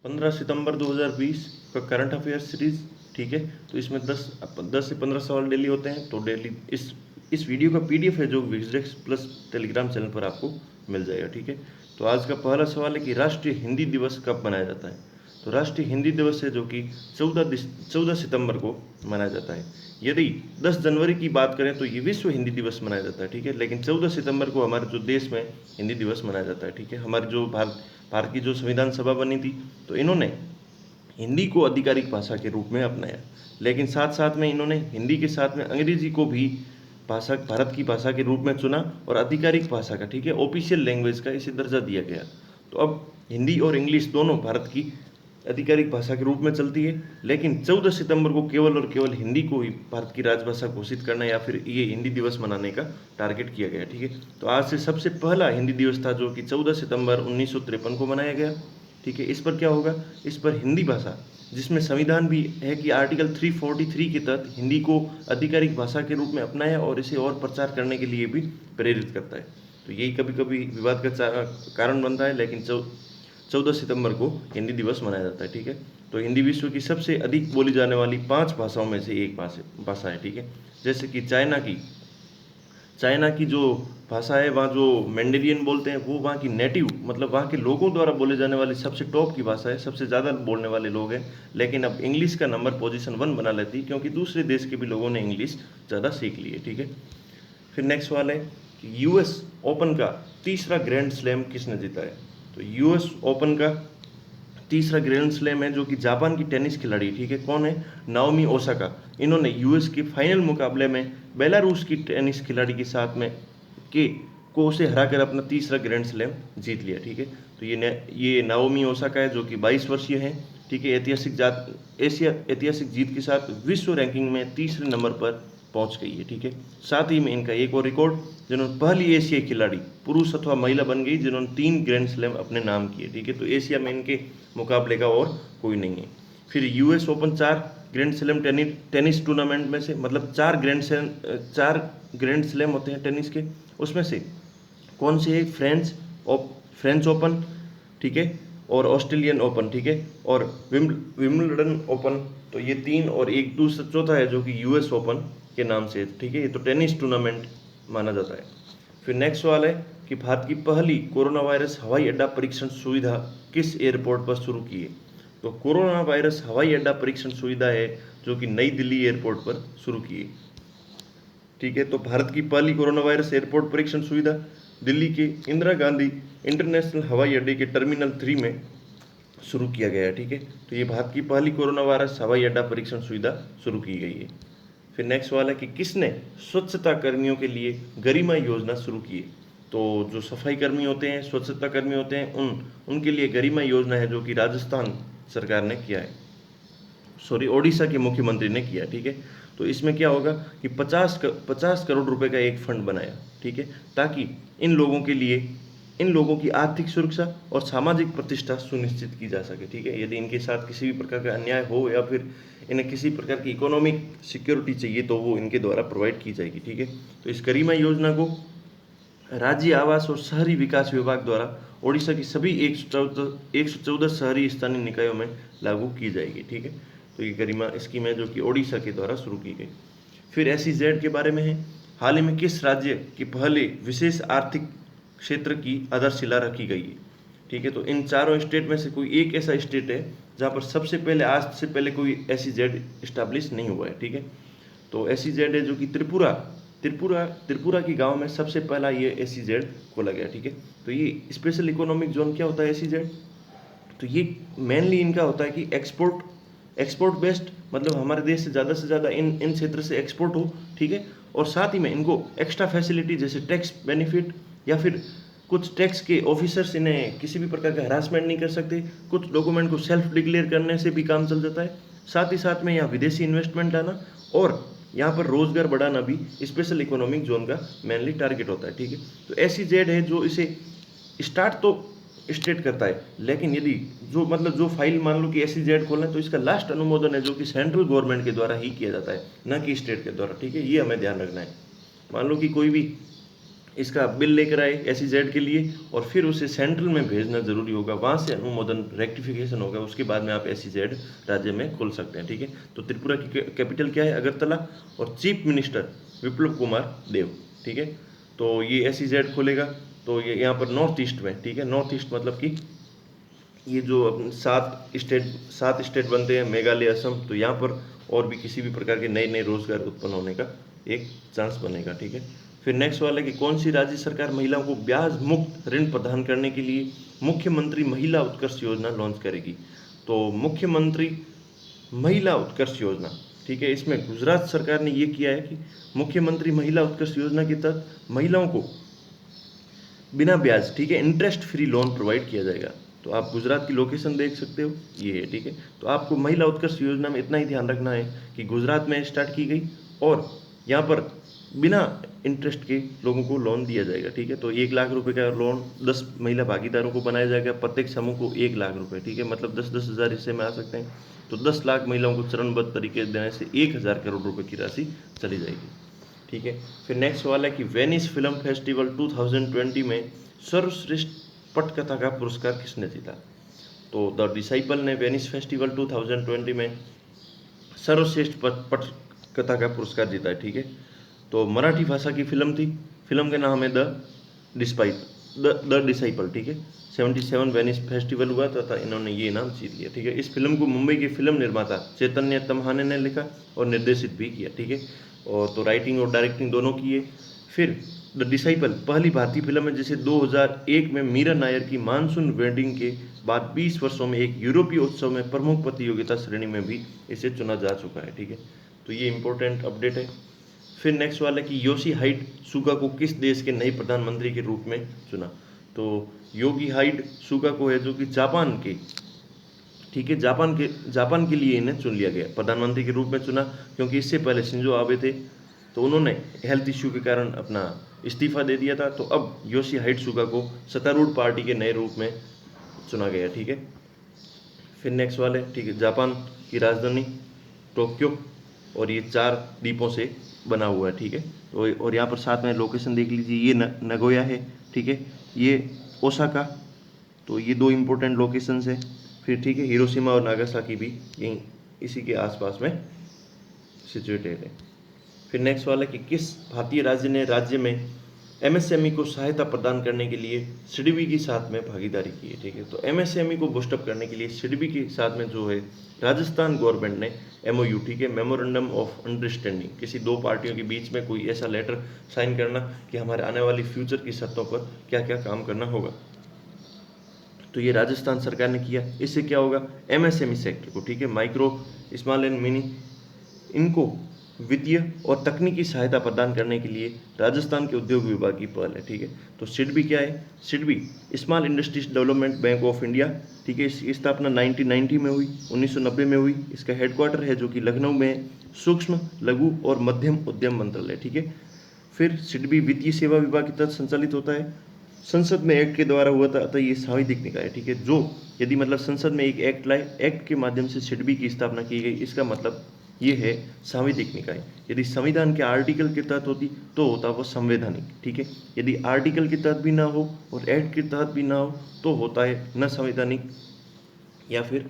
15 सितंबर 2020 का current affair series. ठीक है, तो इसमें 10 से 15 सवाल डेली होते हैं। तो डेली इस वीडियो का पीडीएफ है जो विजडेक्स प्लस टेलीग्राम चैनल पर आपको मिल जाएगा। ठीक है, तो आज का पहला सवाल है कि राष्ट्रीय हिंदी दिवस कब मनाया जाता है। तो राष्ट्रीय हिंदी दिवस है जो कि 14 सितंबर को मनाया जाता है। यदि 10 जनवरी की बात करें तो ये विश्व हिंदी दिवस मनाया जाता है। ठीक है, लेकिन 14 सितंबर को हमारे जो देश में हिंदी दिवस मनाया जाता है। ठीक है, हमारी जो भारत की जो संविधान सभा बनी थी तो इन्होंने हिंदी को आधिकारिक भाषा के रूप में अपनाया, लेकिन साथ साथ में इन्होंने हिंदी के साथ में अंग्रेजी को भी भाषा भारत की भाषा के रूप में चुना और आधिकारिक भाषा का, ठीक है, ऑफिशियल लैंग्वेज का इसे दर्जा दिया गया। तो अब हिंदी और इंग्लिश दोनों भारत की आधिकारिक भाषा के रूप में चलती है, लेकिन 14 सितंबर को केवल और केवल हिंदी को ही भारत की राजभाषा घोषित करना या फिर ये हिंदी दिवस मनाने का टारगेट किया गया। ठीक है, तो आज से सबसे पहला हिंदी दिवस था जो कि 14 सितंबर 1953 को मनाया गया। ठीक है, इस पर क्या होगा, इस पर हिंदी भाषा, जिसमें संविधान भी है कि आर्टिकल 343 के तहत हिंदी को आधिकारिक भाषा के रूप में अपनाया और इसे और प्रचार करने के लिए भी प्रेरित करता है। तो यही कभी कभी विवाद का कारण बनता है, लेकिन 14 सितंबर को हिंदी दिवस मनाया जाता है। ठीक है, तो हिंदी विश्व की सबसे अधिक बोली जाने वाली 5 भाषाओं में से एक भाषा है। ठीक है, जैसे कि चाइना की जो भाषा है, वहाँ जो मैंडेरियन बोलते हैं वो वहाँ की नेटिव, मतलब वहाँ के लोगों द्वारा बोले जाने वाली सबसे टॉप की भाषा है, सबसे ज़्यादा बोलने वाले लोग हैं। लेकिन अब इंग्लिश का नंबर पोजीशन 1 बना लेती है, क्योंकि दूसरे देश के भी लोगों ने इंग्लिश ज़्यादा सीख ली है। ठीक है, फिर नेक्स्ट सवाल है कि यूएस ओपन का तीसरा ग्रैंड स्लैम किसने जीता है। तो यूएस ओपन का तीसरा ग्रैंड स्लैम है जो कि जापान की टेनिस खिलाड़ी, ठीक है, कौन है, नाओमी ओसाका। इन्होंने यूएस के फाइनल मुकाबले में बेलारूस की टेनिस खिलाड़ी के साथ में के को उसे हराकर अपना तीसरा ग्रैंड स्लैम जीत लिया। ठीक है, तो ये नाओमी ओसाका है जो कि 22 वर्षीय है। ठीक है, ऐतिहासिक जीत के साथ विश्व रैंकिंग में तीसरे नंबर पर पहुंच गई है। ठीक है, साथ ही में इनका एक और रिकॉर्ड, जिन्होंने पहली एशियाई खिलाड़ी पुरुष अथवा महिला बन गई जिन्होंने 3 ग्रैंड स्लैम अपने नाम किए। ठीक है, तो एशिया में इनके मुकाबले का और कोई नहीं है। फिर US open 4 grand slam tennis tournament में से, मतलब 4 ग्रैंड स्लैम होते हैं टेनिस के, उसमें से कौन से एक फ्रेंच ओपन, ठीक है, और ऑस्ट्रेलियन ओपन, ठीक है, और विम्बलडन ओपन। तो ये 3 और एक दूसरा चौथा है जो कि यूएस ओपन के नाम से, ठीक है, ये तो टेनिस टूर्नामेंट माना जाता है। फिर नेक्स्ट सवाल है कि भारत की पहली कोरोना वायरस हवाई अड्डा परीक्षण सुविधा किस एयरपोर्ट पर शुरू की है। तो कोरोना वायरस हवाई अड्डा परीक्षण सुविधा है जो कि नई दिल्ली एयरपोर्ट पर शुरू की है। ठीक है, तो भारत की पहली कोरोना वायरस एयरपोर्ट परीक्षण सुविधा दिल्ली के इंदिरा गांधी इंटरनेशनल हवाई अड्डे के टर्मिनल 3 में शुरू किया गया है। ठीक है, तो ये भारत की पहली कोरोना वायरस हवाई अड्डा परीक्षण सुविधा शुरू की गई है। फिर नेक्स्ट सवाल है कि किसने स्वच्छता कर्मियों के लिए गरिमा योजना शुरू की है। तो जो सफाई कर्मी होते हैं, स्वच्छता कर्मी होते हैं, उनके लिए गरिमा योजना है जो कि राजस्थान सरकार ने किया है, ओडिशा के मुख्यमंत्री ने किया। ठीक है, तो इसमें क्या होगा कि 50 करोड़ रुपए का एक फंड बनाया। ठीक है, ताकि इन लोगों की आर्थिक सुरक्षा और सामाजिक प्रतिष्ठा सुनिश्चित की जा सके। ठीक है, यदि इनके साथ किसी भी प्रकार का अन्याय हो या फिर इन्हें किसी प्रकार की इकोनॉमिक सिक्योरिटी चाहिए तो वो इनके द्वारा प्रोवाइड की जाएगी। ठीक है, तो इस गरिमा योजना को राज्य आवास और शहरी विकास विभाग द्वारा ओडिशा की सभी 114 शहरी स्थानीय निकायों में लागू की जाएगी। ठीक है, तो ये गरिमा स्कीम है जो कि ओडिशा के द्वारा शुरू की गई। फिर SEZ के बारे में है, हाल ही में किस राज्य के पहले विशेष आर्थिक क्षेत्र की आधारशिला रखी गई है। ठीक है, तो इन चारों स्टेट में से कोई एक ऐसा स्टेट है जहाँ पर आज से पहले कोई SEZ इस्टेब्लिश नहीं हुआ है। ठीक है, तो SEZ है जो कि त्रिपुरा की गांव में सबसे पहला ये SEZ खोला गया। ठीक है, तो ये स्पेशल इकोनॉमिक जोन क्या होता है SEZ, तो ये मेनली इनका होता है कि एक्सपोर्ट बेस्ड, मतलब हमारे देश से ज़्यादा इन क्षेत्र से एक्सपोर्ट हो। ठीक है, और साथ ही में इनको एक्स्ट्रा फैसिलिटी जैसे टैक्स बेनिफिट या फिर कुछ टैक्स के ऑफिसर्स इन्हें किसी भी प्रकार का हरासमेंट नहीं कर सकते, कुछ डॉक्यूमेंट को सेल्फ डिक्लेयर करने से भी काम चल जाता है। साथ ही साथ में यहाँ विदेशी इन्वेस्टमेंट आना और यहाँ पर रोजगार बढ़ाना भी स्पेशल इकोनॉमिक जोन का मेनली टारगेट होता है। ठीक है, तो SEZ है जो इसे स्टार्ट तो स्टेट करता है, लेकिन यदि जो फाइल मान लो कि SEZ खोलना है तो इसका लास्ट अनुमोदन है जो कि सेंट्रल गवर्नमेंट के द्वारा ही किया जाता है, न कि स्टेट के द्वारा। ठीक है, ये हमें ध्यान रखना है। मान लो कि कोई भी इसका बिल लेकर आए SEZ के लिए और फिर उसे सेंट्रल में भेजना जरूरी होगा, वहाँ से अनुमोदन रेक्टिफिकेशन होगा, उसके बाद में आप SEZ राज्य में खोल सकते हैं। ठीक है, तो त्रिपुरा की कैपिटल क्या है? अगरतला, और चीफ मिनिस्टर विप्लव कुमार देव। ठीक है, तो ये SEZ खोलेगा। तो ये यहाँ पर नॉर्थ ईस्ट में, ठीक है, नॉर्थ ईस्ट मतलब कि ये जो अपने 7 स्टेट बनते हैं, मेघालय, असम, तो यहाँ पर और भी किसी भी प्रकार के नए नए रोजगार उत्पन्न होने का एक चांस बनेगा। ठीक है, फिर नेक्स्ट वाला कि कौन सी राज्य सरकार महिलाओं को ब्याज मुक्त ऋण प्रदान करने के लिए मुख्यमंत्री महिला उत्कर्ष योजना लॉन्च करेगी? तो मुख्यमंत्री महिला उत्कर्ष योजना, ठीक है, इसमें गुजरात सरकार ने ये किया है कि मुख्यमंत्री महिला उत्कर्ष योजना के तहत महिलाओं को बिना ब्याज, ठीक है, इंटरेस्ट फ्री लोन प्रोवाइड किया जाएगा। तो आप गुजरात की लोकेशन देख सकते हो, ये है। ठीक है, तो आपको महिला उत्कर्ष योजना में इतना ही ध्यान रखना है कि गुजरात में स्टार्ट की गई और यहाँ पर बिना इंटरेस्ट के लोगों को लोन दिया जाएगा। ठीक है, तो 1 लाख रुपए का लोन 10 महिला भागीदारों को बनाया जाएगा, प्रत्येक समूह को 1 लाख रुपए। ठीक है, मतलब 10-10 हज़ार हिस्से में आ सकते हैं, तो 10 लाख महिलाओं को चरणबद्ध तरीके से देने से 1,000 करोड़ रुपए की राशि चली जाएगी। ठीक है, फिर नेक्स्ट वाला है कि वेनिस फिल्म फेस्टिवल 2020 में सर्वश्रेष्ठ पटकथा का पुरस्कार किसने जीता? तो द डिसाइपल ने वेनिस फेस्टिवल 2020 में सर्वश्रेष्ठ पटकथा का पुरस्कार जीता है। ठीक है, तो मराठी भाषा की फिल्म थी, फिल्म का नाम है द डिसाइपल। ठीक है, 77 वेनिस फेस्टिवल हुआ था, इन्होंने ये इनाम जीत लिया। ठीक है, इस फिल्म को मुंबई के फिल्म निर्माता चैतन्य तमहाने ने लिखा और निर्देशित भी किया। ठीक है, और तो राइटिंग और डायरेक्टिंग दोनों की है। फिर द डिसाइपल पहली भारतीय फिल्म है जिसे 2001 में मीरा नायर की मानसून वेडिंग के बाद 20 वर्षों में एक यूरोपीय उत्सव में प्रमुख प्रतियोगिता श्रेणी में भी इसे चुना जा चुका है। ठीक है, तो ये इंपॉर्टेंट अपडेट है। फिर नेक्स्ट वाला कि योशीहाइड सुगा को किस देश के नए प्रधानमंत्री के रूप में चुना? तो योशीहाइड सुगा को है जो कि जापान के, ठीक है, जापान के लिए इन्हें चुन लिया गया, प्रधानमंत्री के रूप में चुना, क्योंकि इससे पहले शिंजो आबे थे, तो उन्होंने हेल्थ इश्यू के कारण अपना इस्तीफा दे दिया था। तो अब योशीहाइड सुगा को सत्तारूढ़ पार्टी के नए रूप में चुना गया। ठीक है, फिर नेक्स्ट वाले, ठीक है, जापान की राजधानी टोक्यो और ये 4 द्वीपों से बना हुआ है। ठीक है, तो और यहाँ पर साथ में लोकेशन देख लीजिए, ये नगोया है, ठीक है, ये ओसाका, तो ये 2 इंपॉर्टेंट लोकेशंस है। फिर ठीक है, हिरोशिमा और नागासाकी भी यहीं इसी के आसपास में सिचुएटेड है। फिर नेक्स्ट वाला कि किस भारतीय राज्य ने राज्य में MSME को सहायता प्रदान करने के लिए सिडबी के साथ में भागीदारी की है? ठीक है, तो MSME को बूस्टअप करने के लिए सिडबी के साथ में जो है राजस्थान गवर्नमेंट ने MOU, ठीक है, मेमोरेंडम ऑफ अंडरस्टैंडिंग, किसी 2 पार्टियों के बीच में कोई ऐसा लेटर साइन करना कि हमारे आने वाली फ्यूचर की शर्तों पर क्या क्या काम करना होगा, तो ये राजस्थान सरकार ने किया। इससे क्या होगा? MSME सेक्टर को, ठीक है, माइक्रो, स्मॉल एंड मिनी, इनको वित्तीय और तकनीकी सहायता प्रदान करने के लिए राजस्थान के उद्योग विभाग की पहल है। ठीक है, तो सिडबी क्या है? SIDBI small industries development bank of India, ठीक है, इसकी स्थापना 1990 में हुई, 1990 में हुई। इसका हेडक्वार्टर है जो कि लखनऊ में सूक्ष्म, लघु और मध्यम उद्यम मंत्रालय। ठीक है, फिर सिडबी वित्तीय सेवा विभाग के तहत संचालित होता है, संसद में एक्ट के द्वारा हुआ था, अतः ये सांविधिक निकाय है। ठीक है, जो यदि मतलब संसद में एक एक्ट लाए, एक्ट के माध्यम से सिडबी की स्थापना की गई, इसका मतलब ये है सांविधिक निकाय। यदि संविधान के आर्टिकल के तहत होती तो होता वो संवैधानिक। ठीक है, यदि आर्टिकल के तहत भी ना हो और एक्ट के तहत भी ना हो तो होता है न संवैधानिक, या फिर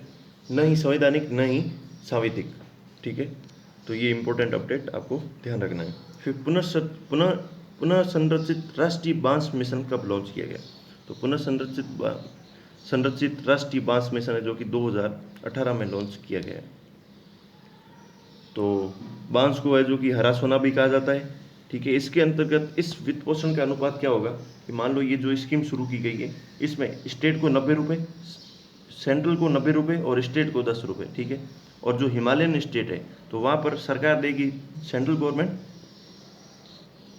न ही संवैधानिक न ही सांविधिक। ठीक है, तो ये इंपॉर्टेंट अपडेट आपको ध्यान रखना है। फिर पुनः संरचित राष्ट्रीय बांस मिशन कब लॉन्च किया गया? तो पुनः संरचित राष्ट्रीय बांस मिशन है जो कि 2018 में लॉन्च किया गया है। तो बांस को है जो कि हरा सोना भी कहा जाता है। ठीक है, इसके अंतर्गत इस वित्त पोषण का अनुपात क्या होगा कि मान लो ये जो स्कीम शुरू की गई है, इसमें स्टेट को 90 रुपये, सेंट्रल को 90 रुपये और स्टेट को 10 रुपये। ठीक है, और जो हिमालयन स्टेट है तो वहाँ पर सरकार देगी, सेंट्रल गवर्नमेंट,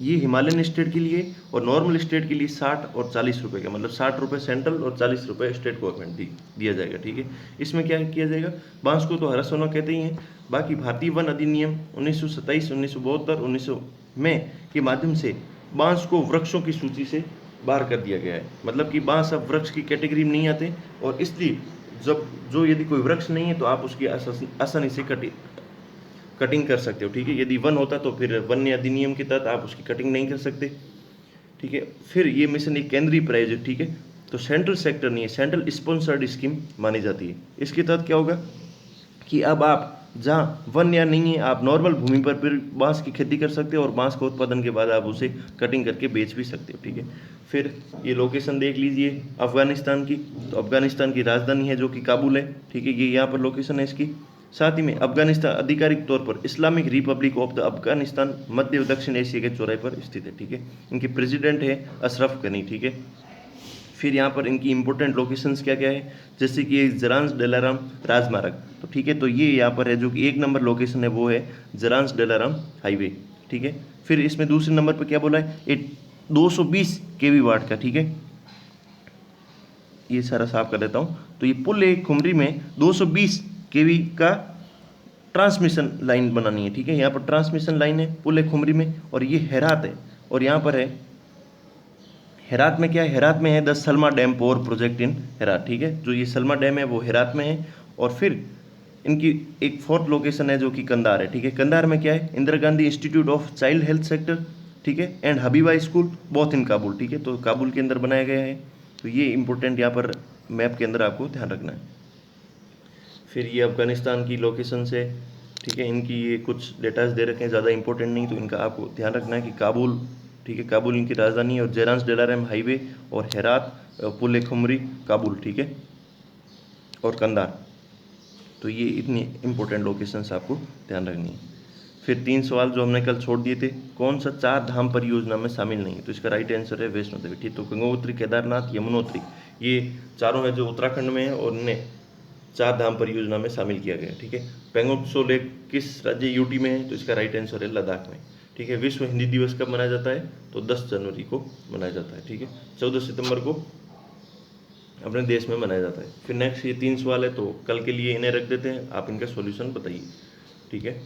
ये हिमालयन स्टेट के लिए, और नॉर्मल स्टेट के लिए 60 और 40 रुपये का, मतलब 60 रुपये सेंट्रल और 40 रुपये स्टेट गवर्नमेंट दिया जाएगा। ठीक है, इसमें क्या किया जाएगा? बांस को तो हरा सोना कहते ही हैं। बाकी भारतीय वन अधिनियम 1927, 1972, 1900 में के माध्यम से बांस को वृक्षों की सूची से बाहर कर दिया गया है। मतलब कि बांस अब वृक्ष की कैटेगरी में नहीं आते, और इसलिए जो यदि कोई वृक्ष नहीं है तो आप उसकी आसानी से कटिंग कर सकते हो। ठीक है, यदि वन होता तो फिर वन्य अधिनियम के तहत आप उसकी कटिंग नहीं कर सकते। ठीक है। फिर ये मिशन एक केंद्रीय प्रायोजित, ठीक है, तो सेंट्रल सेक्टर नहीं है, सेंट्रल स्पॉन्सर्ड स्कीम मानी जाती है। इसके तहत क्या होगा कि अब आप जहाँ वन या नहीं है, आप नॉर्मल भूमि पर फिर बांस की खेती कर सकते हो और बांस के उत्पादन के बाद आप उसे कटिंग करके बेच भी सकते हो, ठीक है। फिर ये लोकेशन देख लीजिए अफगानिस्तान की, तो अफगानिस्तान की राजधानी है जो कि काबुल है, ठीक है, ये यहाँ पर लोकेशन है इसकी। साथ ही में अफगानिस्तान आधिकारिक तौर पर Islamic republic of the Afghanistan मध्य व दक्षिण एशिया के चौराहे पर स्थित है, ठीक है। इनके प्रेसिडेंट है अशरफ गनी, ठीक है। फिर यहाँ पर इनकी इंपॉर्टेंट लोकेशंस क्या क्या है, जैसे कि जरांस डेलाराम राजमार्ग, तो ठीक है, तो ये यहाँ पर है जो कि 1 नंबर लोकेशन है वो है जरांस डेलाराम हाईवे, ठीक है। फिर इसमें दूसरे नंबर पर क्या बोला है, ये 220 केवी वाट का, ठीक है, ये सारा साफ कर देता हूँ। तो ये पुल एक खुमरी में 220 केवी का ट्रांसमिशन लाइन बनानी है, ठीक है। यहाँ पर ट्रांसमिशन लाइन है पुल एक खुमरी में, और ये हेरात है, और यहाँ पर है हेरात में क्या है, हेरात में है the Salma dam power project in Herat, ठीक है, जो ये सलमा डैम है वो हेरात में है। और फिर इनकी एक फोर्थ लोकेशन है जो कि कंधार है, ठीक है। कंधार में क्या है, Indira Gandhi institute of child health sector, ठीक है, and Habiba school both in Kabul, ठीक है, तो काबुल के अंदर बनाया गया है। तो ये इंपॉर्टेंट यहाँ पर मैप के अंदर आपको ध्यान रखना है। फिर ये अफगानिस्तान की लोकेशन से, ठीक है, इनकी ये कुछ डेटाज दे रखे हैं, ज़्यादा इंपॉर्टेंट नहीं, तो इनका आपको ध्यान रखना है कि काबुल, ठीक है, काबुल इनकी राजधानी है, और जेरांस डेलारम हाईवे, और हेरात, पुल खुमरी, काबुल, ठीक है, और कंधार। तो ये इतनी इंपॉर्टेंट लोकेशंस आपको ध्यान रखनी है। फिर 3 सवाल जो हमने कल छोड़ दिए थे, कौन सा 4 धाम परियोजना में शामिल नहीं है, तो इसका राइट आंसर है वैष्णो देवी, ठीक। तो गंगोत्री, केदारनाथ, यमुनोत्री, ये चारों है जो उत्तराखंड में है, और इन्हें 4 धाम परियोजना में शामिल किया गया, ठीक है। पेंगोत्सो लेक किस राज्य यूटी में है, तो इसका राइट आंसर है लद्दाख में, ठीक है। विश्व हिंदी दिवस कब मनाया जाता है, तो 10 जनवरी को मनाया जाता है, ठीक है। 14 सितंबर को अपने देश में मनाया जाता है। फिर नेक्स्ट ये 3 सवाल है, तो कल के लिए इन्हें रख देते हैं, आप इनका सॉल्यूशन बताइए, ठीक है।